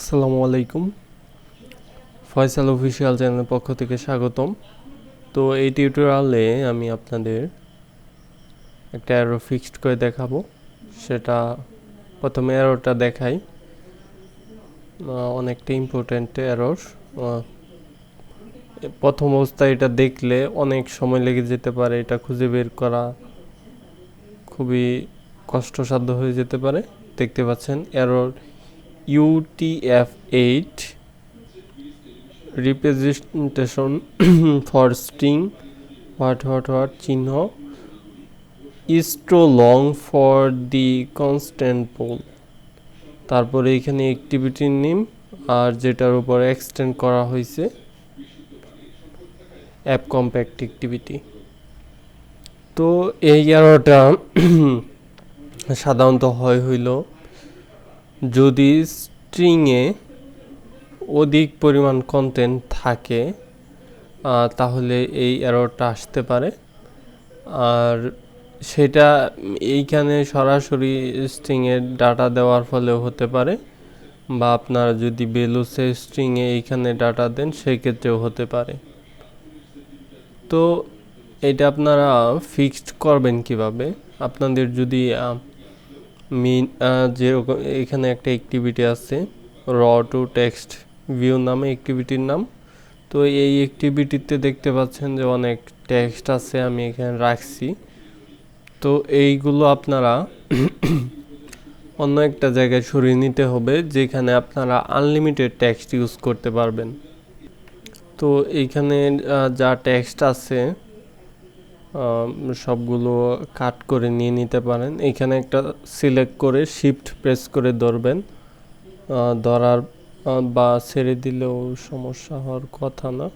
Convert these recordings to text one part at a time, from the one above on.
আসসালামু আলাইকুম। ফয়সাল অফিসিয়াল চ্যানেলের পক্ষ থেকে স্বাগতম। তো এই টিউটোরিয়ালে আমি আপনাদের একটা অ্যারো ফিক্সড করে দেখাবো। সেটা প্রথমে অ্যারোটা দেখাই। অনেকটা ইম্পর্ট্যান্ট অ্যারোর। প্রথম অবস্থায় এটা দেখলে অনেক সময় লেগে যেতে পারে, এটা খুঁজে বের করা খুবই কষ্টসাধ্য হয়ে যেতে পারে। দেখতে পাচ্ছেন অ্যারোর UTF-8 representation for string what চিহ্ন is too long for the constant pole। তারপরে এখানে অ্যাক্টিভিটির নেম আর যেটার উপর এক্সটেন্ড করা হয়েছে অ্যাপ কম্প্যাক্ট অ্যাক্টিভিটি। তো এই এররটা সাধারণত হইল যদি স্ট্রিংয়ে অধিক পরিমাণ কন্টেন্ট থাকে তাহলে এই এররটা আসতে পারে। আর সেটা এইখানে সরাসরি স্ট্রিংয়ের ডাটা দেওয়ার ফলেও হতে পারে, বা আপনারা যদি বেলুসে স্ট্রিংয়ে এইখানে ডাটা দেন সেই ক্ষেত্রেও হতে পারে। তো এটা আপনারা ফিক্সড করবেন কিভাবে? আপনাদের যদি যেরকম এখানে একটা অ্যাক্টিভিটি আছে র টু টেক্সট ভিউ নামে অ্যাক্টিভিটির নাম। তো এই অ্যাক্টিভিটিতে দেখতে পাচ্ছেন যে অনেক টেক্সট আছে আমি এখানে রাখছি। তো এইগুলো আপনারা অন্য একটা জায়গায় সরিয়ে নিতে হবে যেখানে আপনারা আনলিমিটেড টেক্সট ইউজ করতে পারবেন। তো এইখানে যা টেক্সট আছে সবগুলো কাট করে নিয়ে নিতে পারেন। এইখানে একটা সিলেক্ট করে শিফট প্রেস করে ধরবেন। ধরার বা ছেড়ে দিলেও সমস্যা হওয়ার কথা না।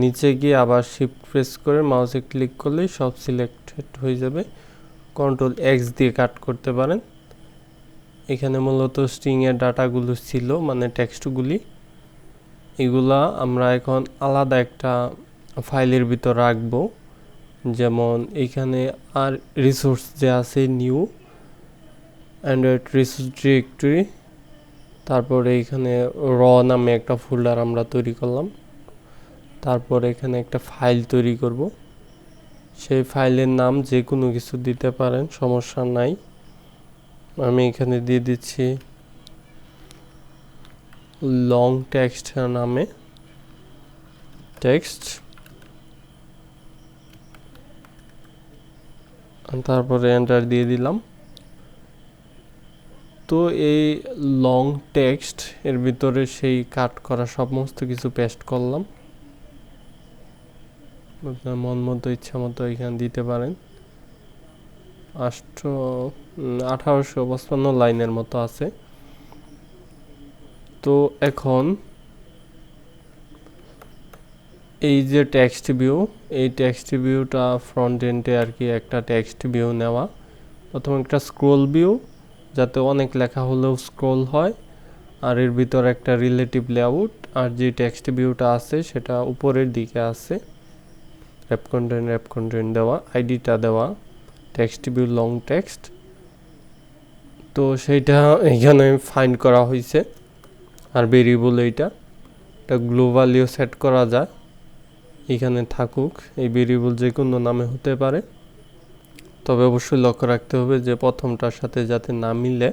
নিচে গিয়ে আবার শিফট প্রেস করে মাউসে ক্লিক করলেই সব সিলেক্টেড হয়ে যাবে। কন্ট্রোল এক্স দিয়ে কাট করতে পারেন। এখানে মূলত স্ট্রিংয়ের ডাটাগুলো ছিল, মানে টেক্সটগুলি। এগুলা আমরা এখন আলাদা একটা ফাইলের ভিতর রাখবো। যেমন এইখানে আর রিসোর্স যে আছে নিউ অ্যান্ড্রয়েড রিসোর্স ডিরেক্টরি, তারপরে এখানে র নামে একটা ফোল্ডার আমরা তৈরি করলাম। তারপরে এখানে একটা ফাইল তৈরি করব। সেই ফাইলের নাম যে কোনো কিছু দিতে পারেন, সমস্যা নাই। আমি এখানে দিয়ে দিচ্ছি লং টেক্সট নামে টেক্সট। তারপরে এন্টার দিয়ে দিলাম। তো এই লং টেক্সট এর ভিতরে সেই কাট করা সমস্ত কিছু পেস্ট করলাম। আপনার মন মতো ইচ্ছা মতো এখানে দিতে পারেন। 1855 লাইনের মতো আছে। তো এখন এই যে টেক্সট ভিউ, এই টেক্সট ভিউটা ফ্রন্ট এন্ডে আর কি একটা টেক্সট ভিউ নেওয়া। প্রথম একটা স্ক্রোল ভিউ, যাতে অনেক লেখা হলেও স্ক্রোল হয়, আর এর ভিতর একটা রিলেটিভ লেআউট। আর যে টেক্সট ভিউটা আছে সেটা উপরের দিকে আছে, র্যাপ কন্টেন্ট দেওয়া, আইডিটা দেওয়া, টেক্সট ভিউ লং টেক্সট। তো সেইটা এখানে ফাইন্ড করা হয়েছে। আর ভেরিয়েবল এটা গ্লোবালিও সেট করা যায়, এখানে থাকুক। এই ভেরিয়েবল যে কোনো নামে হতে পারে, তবে অবশ্যই লক্ষ্য রাখতে হবে যে প্রথমটার সাথে যাতে না মিলে।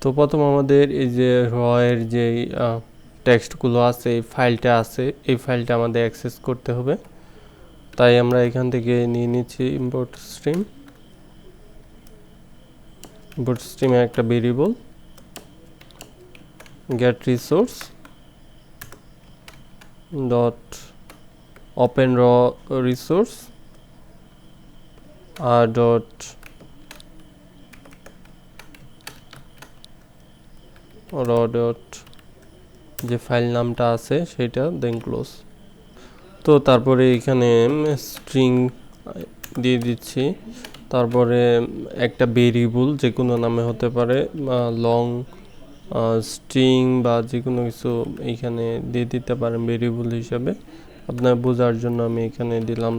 তো প্রথম আমাদের এই যে র এর যে টেক্সটগুলো আছে, এই ফাইলটা আছে, এই ফাইলটা আমাদের অ্যাক্সেস করতে হবে। তাই আমরা এখান থেকে নিয়ে নিচ্ছি ইম্পোর্ট স্ট্রিমে একটা variable get resource dot open raw resource dot raw dot যে ফাইল নামটা আছে সেটা দেন ক্লোজ। তো তারপরে এখানে স্ট্রিং দিয়ে দিচ্ছি। তারপরে একটা ভেরিয়েবল যে কোনো নামে হতে পারে, লং স্ট্রিং বা যে কোনো কিছু এইখানে দিয়ে দিতে পারেন ভেরিয়েবল হিসাবে। আপনার বোঝার জন্য আমি এখানে দিলাম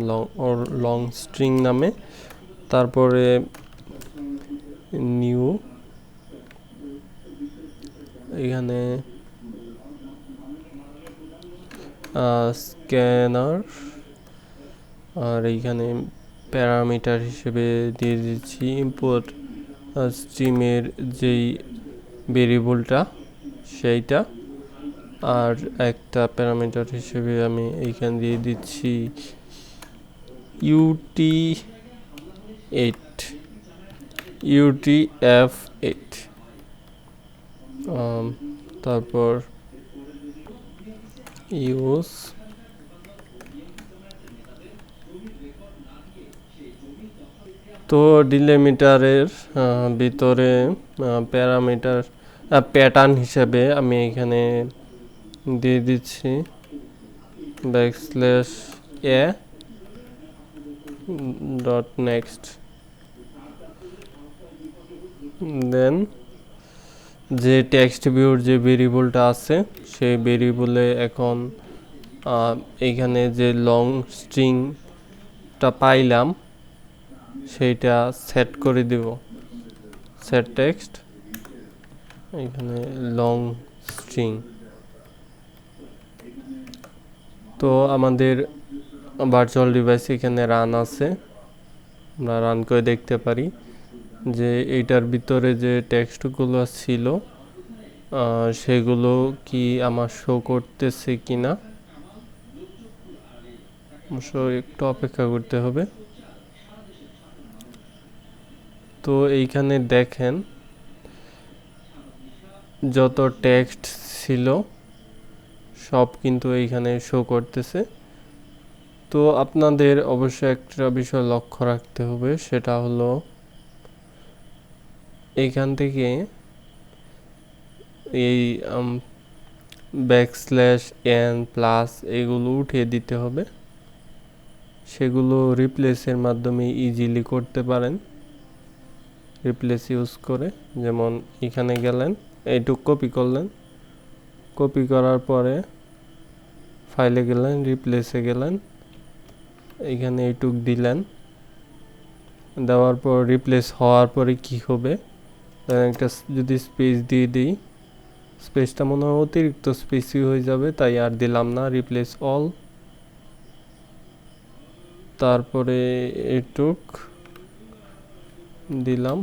লং স্ট্রিং নামে। তারপরে নিউ এখানে স্ক্যানার, আর এইখানে প্যারামিটার হিসেবে দিয়ে দিচ্ছি ইম্পোর্ট স্ট্রিমের যেই ভেরিয়েবলটা সেইটা, আর একটা প্যারামিটার হিসেবে আমি এইখানে দিয়ে দিচ্ছি UTF8 তারপর ইউজ তো ডিলিমিটারের ভিতরে প্যারামিটার প্যাটার্ন হিসেবে আমি এখানে দিয়ে দিচ্ছি \a ডট নেক্সট। দেন যে টেক্সট ভিউর যে ভেরিয়েবলটা আছে সেই ভেরিয়েবলে এখন এইখানে যে লং স্ট্রিংটা পাইলাম সেইটা সেট করে দেব, সেট টেক্সট এখানে লং স্ট্রিং। তো আমাদের ভার্চুয়াল ডিভাইস এখানে রান আছে, আমরা রান করে দেখতে পারি যে এইটার ভিতরে যে টেক্সটগুলো ছিল সেগুলো কি আমার শো করতেছে কিনা, অবশ্য একটু অপেক্ষা করতে হবে। তো এইখানে দেখেন যত টেক্সট ছিল সব কিন্তু এইখানে শো করতেছে। তো আপনাদের অবশ্যই একটা বিষয় লক্ষ্য রাখতে হবে, সেটা হলো এইখান থেকে এই \n+ এগুলো উঠিয়ে দিতে হবে, সেগুলো রিপ্লেসের মাধ্যমে ইজিলি করতে পারেন, রিপ্লেস ইউজ করে। যেমন এখানে গেলেন, এইটুক কপি করলেন, কপি করার পরে ফাইলে গেলেন, রিপ্লেসে গেলেন, এখানে এইটুক দিলেন, দেওয়ার পর রিপ্লেস হওয়ার পরে কি হবে, একটা যদি স্পেস দিয়ে দিই, স্পেসটা মনে হয় অতিরিক্ত স্পেসই হয়ে যাবে, তাই আর দিলাম না, রিপ্লেস অল। তারপরে এইটুক দিলাম,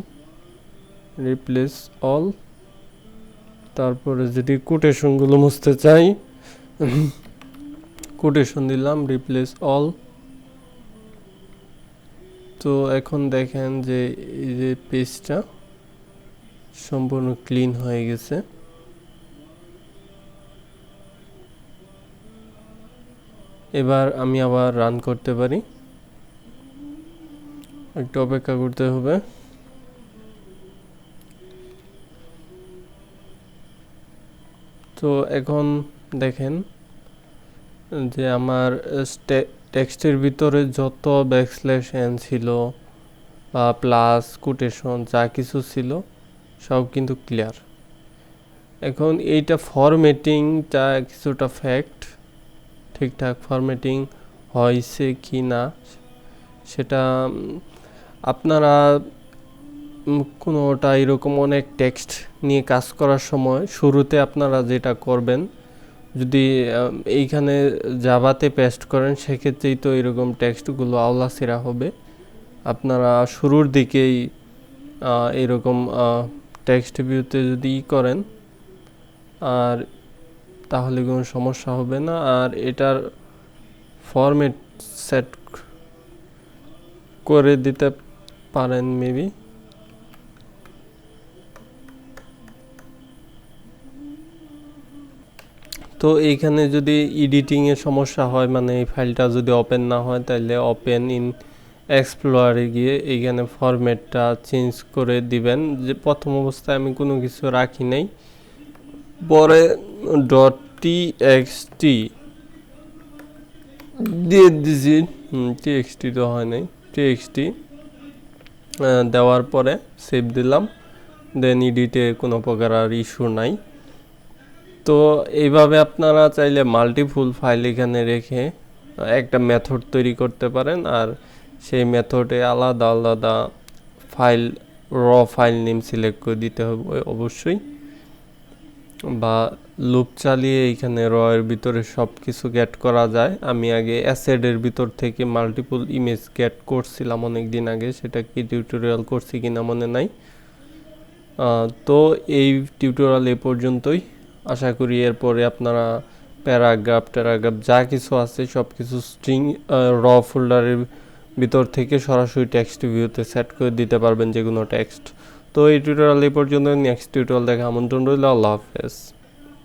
রিপ্লেস অল। তারপরে যদি কোটেশনগুলো মুছতে চাই, কোটেশন দিলাম, রিপ্লেস অল। তো এখন দেখেন যে এই যে পেজটা সম্পূর্ণ ক্লিন হয়ে গেছে। এবার আমি আবার রান করতে পারি, একটু অপেক্ষা করতে হবে। তো এখন দেখেন যে আমার টেক্সটের ভিতরে যত \n ছিল বা প্লাস কোটেশন যা কিছু ছিল সব কিন্তু ক্লিয়ার। এখন এইটা ফরম্যাটিংটা কিছুটা ফ্যাক্ট, ঠিকঠাক ফরম্যাটিং হয়েছে কি না সেটা আপনারা কোনোটা এরকম অনেক টেক্সট নিয়ে কাজ করার সময় শুরুতে আপনারা যেটা করবেন, যদি এইখানে জাভাতে পেস্ট করেন সেক্ষেত্রেই তো এরকম টেক্সটগুলো আওলাসিরা হবে। আপনারা শুরুর দিকেই এরকম টেক্সট ভিউতে যদি করেন আর তাহলে কোনো সমস্যা হবে না। আর এটার ফরম্যাট সেট করে দিতে পারেন মেবি। তো এইখানে যদি এডিটিংয়ের সমস্যা হয়, মানে এই ফাইলটা যদি ওপেন না হয়, তাহলে ওপেন ইন এক্সপ্লোরারে গিয়ে এইখানে ফরম্যাটটা চেঞ্জ করে দিবেন। যে প্রথম অবস্থায় আমি কোনো কিছু রাখি নাই, পরে .txt দিয়ে দিছি, txt তো হয় নাই, txt দেওয়ার পরে সেভ দিলাম, দেন এডিটে কোনো প্রকার আর ইস্যু নাই। তো এইভাবে আপনারা চাইলে মাল্টিপুল ফাইল এখানে রেখে একটা মেথড তৈরি করতে পারেন, আর সেই মেথডে আলাদা আলাদা ফাইল ফাইল নেম সিলেক্ট করে দিতে হবে অবশ্যই। বা লুপ চালিয়ে এইখানে রয়ের ভিতরে সব কিছু গেট করা যায়। আমি আগে অ্যাসেডের ভিতর থেকে মাল্টিপল ইমেজ গেট করছিলাম অনেক দিন আগে, সেটা কি টিউটোরিয়াল করছি কিনা মনে নাই। তো এই টিউটোরিয়াল এ পর্যন্তই। আশা করি এরপরে আপনারা প্যারাগ্রাফ যা কিছু আছে সব কিছু স্ট্রিং র ফোল্ডারের ভিতর থেকে সরাসরি টেক্সট ভিউতে সেট করে দিতে পারবেন যে কোনো টেক্সট। তো এই টিউটোরিয়াল এই পর্যন্ত, নেক্সট টিউটোরিয়াল দেখা আমন্ত্রণ রইল। আল্লাহ হাফেজ।